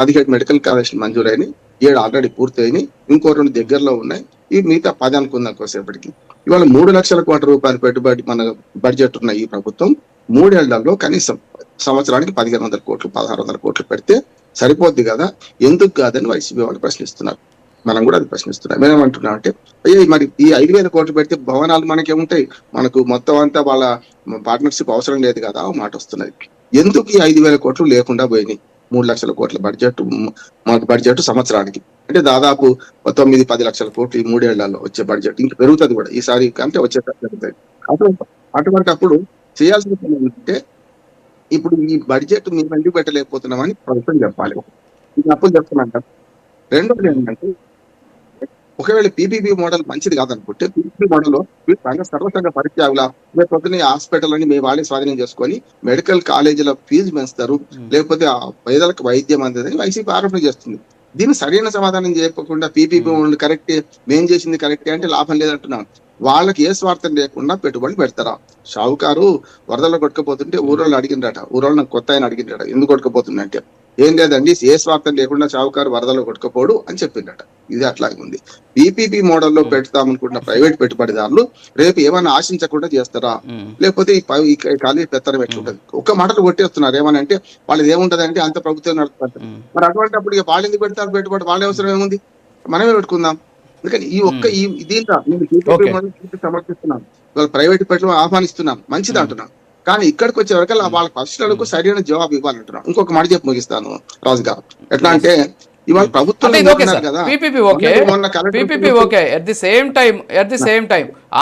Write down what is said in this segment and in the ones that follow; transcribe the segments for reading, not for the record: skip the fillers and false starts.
17 medical కాలేజీలు మంజూరైనవి, 7 already పూర్తయినాయి, ఇంకో 2 దగ్గరలో ఉన్నాయి. ఈ మిగతా 10 అనుకుందాం కోసేపటికి. ఇవాళ 3,00,000 కోట్ల రూపాయలు పెట్టుబడి మన బడ్జెట్ ఉన్న ఈ ప్రభుత్వం 3 ఏళ్లలో కనీసం సంవత్సరానికి 1,500 కోట్లు 1,600 కోట్లు పెడితే సరిపోద్ది కదా, ఎందుకు కాదని వైసీపీ వాళ్ళు ప్రశ్నిస్తున్నారు. మనం కూడా అది ప్రశ్నిస్తున్నాం. మేమేమంటున్నాం అంటే, అయ్యో మరి ఈ 5,000 కోట్లు పెడితే భవనాలు మనకేముంటాయి, మనకు మొత్తం అంతా వాళ్ళ పార్ట్నర్షిప్ అవసరం లేదు కదా ఆ మాట వస్తున్నది. ఎందుకు ఈ 5,000 కోట్లు లేకుండా పోయినాయి? 3,00,000 కోట్ల బడ్జెట్ సంవత్సరానికి అంటే దాదాపు 9-10 లక్షల కోట్లు ఈ 3 ఏళ్లలో వచ్చే బడ్జెట్ ఇంకా పెరుగుతుంది కూడా ఈసారి అంటే వచ్చేసారి పెరుగుతుంది. అటువంటి అప్పుడు చేయాల్సిన పని ఏంటంటే, ఇప్పుడు ఈ బడ్జెట్ మేము ఎందుకు పెట్టలేకపోతున్నామని ప్రభుత్వం చెప్పాలి. ఇది అప్పులు చెప్తున్నాం. రెండోది ఏంటంటే, ఒకవేళ పీపీపీ మోడల్ మంచిది కాదనుకుంటే పీపీపీ మోడల్ సర్వసంగ పరిత్యాగుల లేకపోతే హాస్పిటల్ అని మేము వాళ్ళే స్వాధీనం చేసుకొని మెడికల్ కాలేజీల ఫీజు పెంచుతారు, లేకపోతే ఆ పేదలకు వైద్యం అందదని వైసీపీ ఆరోపణ చేస్తుంది. దీన్ని సరైన సమాధానం చేయకుండా పీపీపీ మోడల్ కరెక్టే, మేం చేసింది కరెక్టే అంటే లాభం లేదంటున్నాం. వాళ్ళకి ఏ స్వార్థం లేకుండా పెట్టుబడి పెడతారా? షావుకారు వరదల్లో కొట్టుకుపోతుంటే ఊరోళ్ళు అడిగిందట, ఊరోళ్ళు నాకు కొత్త ఆయన అడిగిందట ఎందుకు కొట్టుకుపోతుందంటే, ఏం లేదండి ఏ స్వార్థం లేకుండా షావుకారు వరదల్లో కొట్టుకుపోడు అని చెప్పిందట. ఇది అట్లాగే ఉంది. పీపీపీ మోడల్లో పెడతామనుకుంటున్న ప్రైవేట్ పెట్టుబడిదారులు రేపు ఏమైనా ఆశించకుండా చేస్తారా, లేకపోతే ఈ ఖాళీ పెత్తనం ఎట్లుంటది? ఒక్క మాటలు కొట్టేస్తున్నారు. ఏమని అంటే వాళ్ళది ఏముంటది అంటే అంత ప్రభుత్వం నడుపుతారు. మరి అటువంటిప్పుడు ఇక వాళ్ళు ఎందుకు పెడతారు పెట్టుబడి? వాళ్ళ అవసరం ఏముంది, మనమే పెట్టుకుందాం. అందుకని ఈ ఒక్క దీంట్లో నేను సమర్థిస్తున్నాం, ఇవాళ ప్రైవేట్ పెట్టుబడి ఆహ్వానిస్తున్నాం, మంచిది అంటున్నాం. కానీ ఇక్కడికి వచ్చే వరకు వాళ్ళ ప్రశ్నలకు సరైన జవాబు ఇవ్వాలంటున్నాం. ఇంకొక మాట చెప్పి ముగిస్తాను రాజు గారు. ఎట్లా అంటే ఇవాళ ప్రభుత్వం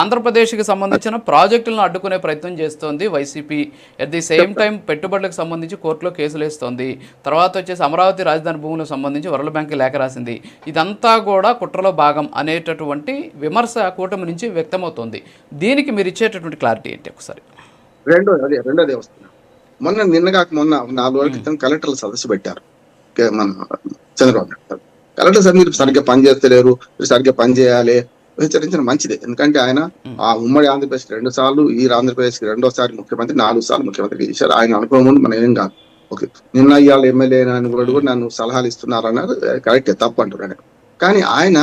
ఆంధ్రప్రదేశ్ కి సంబంధించిన ప్రాజెక్టులను అడ్డుకునే ప్రయత్నం చేస్తోంది YCP. At the same time పెట్టుబడులకు సంబంధించి కోర్టులో కేసులు వేస్తోంది. తర్వాత వచ్చేసి అమరావతి రాజధాని భూములకు సంబంధించి వరల్డ్ బ్యాంక్ లేఖ రాసింది. ఇదంతా కూడా కుట్రలో భాగం అనేటటువంటి విమర్శ కూటమి నుంచి వ్యక్తమవుతోంది. దీనికి మీరు ఇచ్చేటటువంటి క్లారిటీ ఏంటి ఒకసారి? రెండోదే వస్తున్నా. నిన్న 4 రోజుల క్రితం కలెక్టర్ల సదస్సు పెట్టారు మన చంద్రబాబు నాయుడు. కలెక్టర్ సార్ మీరు సరిగ్గా పని చేస్తలేరు, మీరు సరిగ్గా పని చేయాలి హెచ్చరించిన మంచిదే. ఎందుకంటే ఆయన ఆ ఉమ్మడి ఆంధ్రప్రదేశ్ 2 సార్లు, ఈ ఆంధ్రప్రదేశ్ 2వ ముఖ్యమంత్రి, 4 సార్లు ముఖ్యమంత్రి చేశారు. ఆయన అనుభవం ముందు మనం ఏం కాదు. ఓకే, నిన్న ఇవాళ ఎమ్మెల్యే అని కూడా నన్ను సలహాలు ఇస్తున్నారు అన్నారు, కరెక్టే, తప్పు అంటున్నాడు. కానీ ఆయన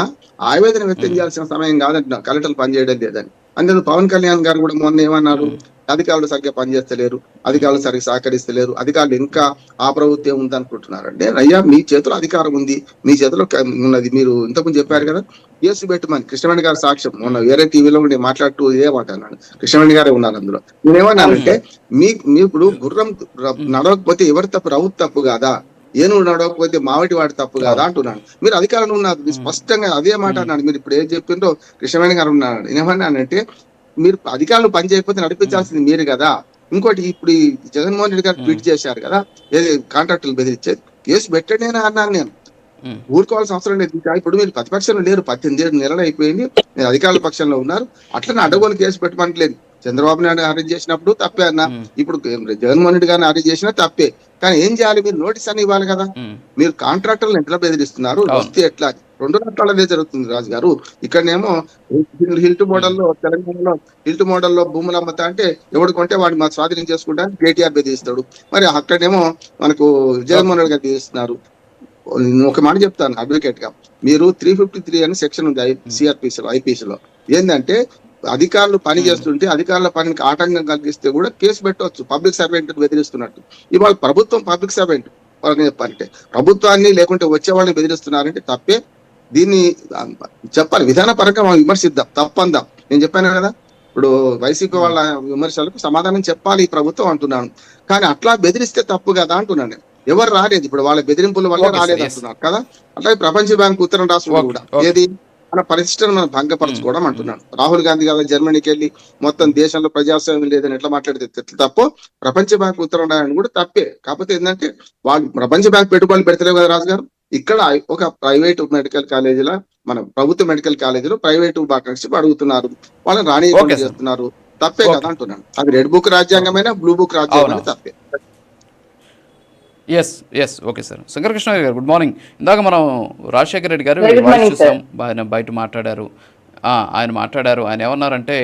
ఆవేదన వ్యక్తం చేయాల్సిన సమయం కాదంటున్నా కలెక్టర్లు పనిచేయడం లేదని. అందులో పవన్ కళ్యాణ్ గారు కూడా మొన్న ఏమన్నారు, అధికారులు సరిగ్గా పనిచేస్తలేరు, అధికారులు సరిగ్గా సహకరిస్తలేరు, అధికారులు ఇంకా ఆ ప్రభుత్వం ఉంది అనుకుంటున్నారు. అంటే అయ్యా మీ చేతిలో అధికారం ఉంది, మీ చేతిలో ఉన్నది. మీరు ఇంతకుముందు చెప్పారు కదా కేసు పెట్టమని, కృష్ణవేణి గారు సాక్ష్యం మొన్న వేరే టీవీలో ఉండి మాట్లాడుతూ ఇదే మాట్లాడినాను, కృష్ణవేణి గారే ఉన్నారు అందులో. నేనేమన్నానంటే మీ ఇప్పుడు గుర్రం నడవకపోతే ఎవరి తప్పు, రౌత్ తప్పు కాదా, ఏనుగు నడవకపోతే మావటి వాడి తప్పు కాదా అంటున్నాను. మీరు అధికారంలో ఉన్నారు, స్పష్టంగా అదే మాట అన్నాడు. మీరు ఇప్పుడు ఏం చెప్పిందో కృష్ణవేణి గారు ఉన్నారు. నేనేమన్నానంటే మీరు అధికారులు పని చేయకపోతే నడిపించాల్సింది మీరు కదా. ఇంకోటి ఇప్పుడు ఈ జగన్మోహన్ రెడ్డి గారు ట్వీట్ చేశారు కదా, ఏది కాంట్రాక్టులు బెదిరించేది, కేసు పెట్టండి అన్నాను నేను. ఊరుకోవాల్సిన అవసరం లేదు. ఇప్పుడు మీరు ప్రతిపక్షంలో లేరు, 18 నెలలు అయిపోయింది, మీరు అధికారుల పక్షంలో ఉన్నారు. అట్లనే అడ్డగోలు కేసు పెట్టమంటలేదు. చంద్రబాబు నాయుడు అరెస్ట్ చేసినప్పుడు తప్పే అన్నా, ఇప్పుడు జగన్మోహన్ రెడ్డి గారిని అరెస్ట్ చేసినా తప్పే. కానీ ఏం చేయాలి, మీరు నోటీస్ అని ఇవ్వాలి కదా. మీరు కాంట్రాక్టర్లను ఎట్లా బెదిరిస్తున్నారు, వస్తే ఎట్లా, 2 రాష్ట్రాలదే జరుగుతుంది రాజు గారు. ఇక్కడనేమో హిల్ట్ మోడల్లో, తెలంగాణలో హిల్ట్ మోడల్లో భూములు అమ్మతా అంటే ఎవడు కొంటే వాడిని మా స్వాధీనం చేసుకుంటానికి కేటీఆర్ బెదిరిస్తాడు. మరి అక్కడనేమో మనకు జగన్మోహన్ రెడ్డి గారు బెదిరిస్తున్నారు. ఒక మాట చెప్తాను అడ్వకేట్ గా, మీరు 353 అని సెక్షన్ ఉంది సిఆర్పిసిలో, ఐపీసీలో. ఏంటంటే అధికారులు పని చేస్తుంటే అధికారుల పనికి ఆటంకం కలిగిస్తే కూడా కేసు పెట్టవచ్చు, పబ్లిక్ సర్వెంట్ బెదిరిస్తున్నట్టు. ఇవాళ ప్రభుత్వం పబ్లిక్ సర్వెంట్ చెప్పాలంటే, ప్రభుత్వాన్ని లేకుంటే వచ్చే వాళ్ళని బెదిరిస్తున్నారంటే తప్పే. దీన్ని చెప్పాలి, విధానపరంగా మనం విమర్శిద్దాం, తప్పందాం. నేను చెప్పాను కదా, ఇప్పుడు వైసీపీ వాళ్ళ విమర్శలకు సమాధానం చెప్పాలి ఈ ప్రభుత్వం అంటున్నాను. కానీ అట్లా బెదిరిస్తే తప్పు కదా అంటున్నాను. ఎవరు రాలేదు, ఇప్పుడు వాళ్ళ బెదిరింపుల వల్ల రాలేదు అంటున్నారు కదా. అట్లాగే ప్రపంచ బ్యాంక్ ఉత్తరం రాష్ట్రంలో కూడా ఏది మన పరిస్థితిని మనం భంగపరచుకోవడం అంటున్నాను. రాహుల్ గాంధీ గారు జర్మనీకి వెళ్ళి మొత్తం దేశంలో ప్రజాస్వామ్యం లేదని ఎట్లా మాట్లాడితే తప్పో, ప్రపంచ బ్యాంక్ ఉత్తరం రాయని కూడా తప్పే. కాకపోతే ఏంటంటే వాళ్ళు ప్రపంచ బ్యాంక్ పెట్టుబడులు పెడతలేవు కదా రాజు గారు. ఇక్కడ ఒక ప్రైవేట్ మెడికల్ కాలేజీలో, మన ప్రభుత్వ మెడికల్ కాలేజీలో ప్రైవేట్ పార్ట్నర్షిప్ అడుగుతున్నారు, వాళ్ళని రానియకుండా చేస్తున్నారు, తప్పే కదా అంటున్నాను. అది రెడ్ బుక్ రాజ్యాంగమైనా బ్లూ బుక్ రాజ్యాంగమైనా తప్పే. Yes okay sir. శంకరకృష్ణ గారు గుడ్ మార్నింగ్. ఇందాక మనం రాజశేఖర రెడ్డి గారు చూసాం, ఆయన బయట మాట్లాడారు. ఆయన ఏమన్నారంటే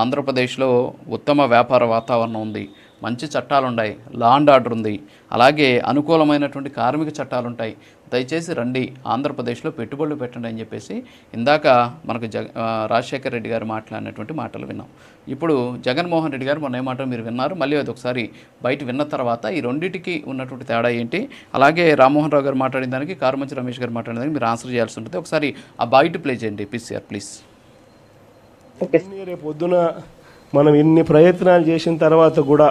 ఆంధ్రప్రదేశ్లో ఉత్తమ వ్యాపార వాతావరణం ఉంది, మంచి చట్టాలు ఉన్నాయి, లా అండ్ ఆర్డర్ ఉంది, అలాగే అనుకూలమైనటువంటి కార్మిక చట్టాలు ఉంటాయి. దయచేసి రండి, ఆంధ్రప్రదేశ్లో పెట్టుబడులు పెట్టండి అని చెప్పేసి ఇందాక మనకు రాజశేఖర్ రెడ్డి గారు మాట్లాడినటువంటి మాటలు విన్నాం. ఇప్పుడు జగన్మోహన్ రెడ్డి గారు మొన్న ఏమాటో మీరు విన్నారు, మళ్ళీ అది ఒకసారి బయట విన్న తర్వాత ఈ రెండింటికి ఉన్నటువంటి తేడా ఏంటి, అలాగే రామ్మోహన్ రావు గారు మాట్లాడిన దానికి, కారుమంచి రమేష్ గారు మాట్లాడిన దానికి మీరు ఆన్సర్ చేయాల్సి ఉంటుంది. ఒకసారి ఆ బయట ప్లే చేయండి పీసీఆర్ ప్లీజ్. రేపు పొద్దున మనం ఇన్ని ప్రయత్నాలు చేసిన తర్వాత కూడా